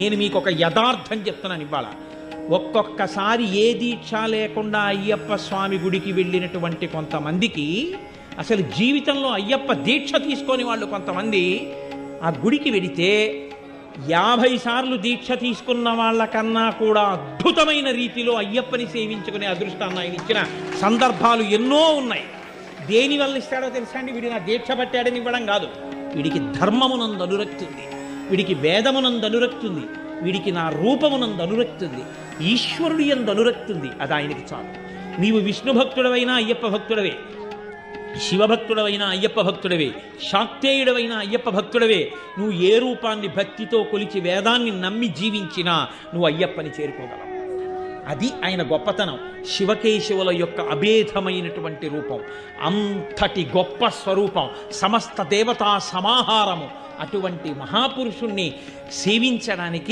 నేను మీకు ఒక యథార్థం చెప్తున్నాను ఇవాళ. ఒక్కొక్కసారి ఏ దీక్ష లేకుండా అయ్యప్ప స్వామి గుడికి వెళ్ళినటువంటి కొంతమందికి అసలు జీవితంలో అయ్యప్ప దీక్ష తీసుకొని వాళ్ళు కొంతమంది ఆ గుడికి వెడితే 50 సార్లు దీక్ష తీసుకున్న వాళ్ళకన్నా కూడా అద్భుతమైన రీతిలో అయ్యప్పని సేవించుకునే అదృష్టాన్ని ఆయన ఇచ్చిన సందర్భాలు ఎన్నో ఉన్నాయి. దేనివల్ల ఇస్తాడో తెలుసా అండి? వీడి నా దీక్ష పట్టాడని ఇవ్వడం కాదు. వీడికి ధర్మమునందు అనురక్తి ఉంది, వీడికి వేదమునందు అనురక్తి ఉంది, వీడికి నా రూపమునందు అనురక్తి ఉంది, ఈశ్వరుడి యందు అనురక్తి ఉంది. అది ఆయనకి చాలు. నీవు విష్ణు భక్తుడవైనా అయ్యప్ప భక్తుడవే, శివభక్తుడవైనా అయ్యప్ప భక్తుడవే, శాక్తేయుడవైనా అయ్యప్ప భక్తుడవే. నువ్వు ఏ రూపాన్ని భక్తితో కొలిచి వేదాన్ని నమ్మి జీవించినా నువ్వు అయ్యప్పని చేరుకోగలవు. అది ఆయన గొప్పతనం. శివకేశవుల యొక్క అభేదమైనటువంటి రూపం, అంతటి గొప్ప స్వరూపం, సమస్త దేవతా సమాహారము. అటువంటి మహాపురుషుణ్ణి సేవించడానికి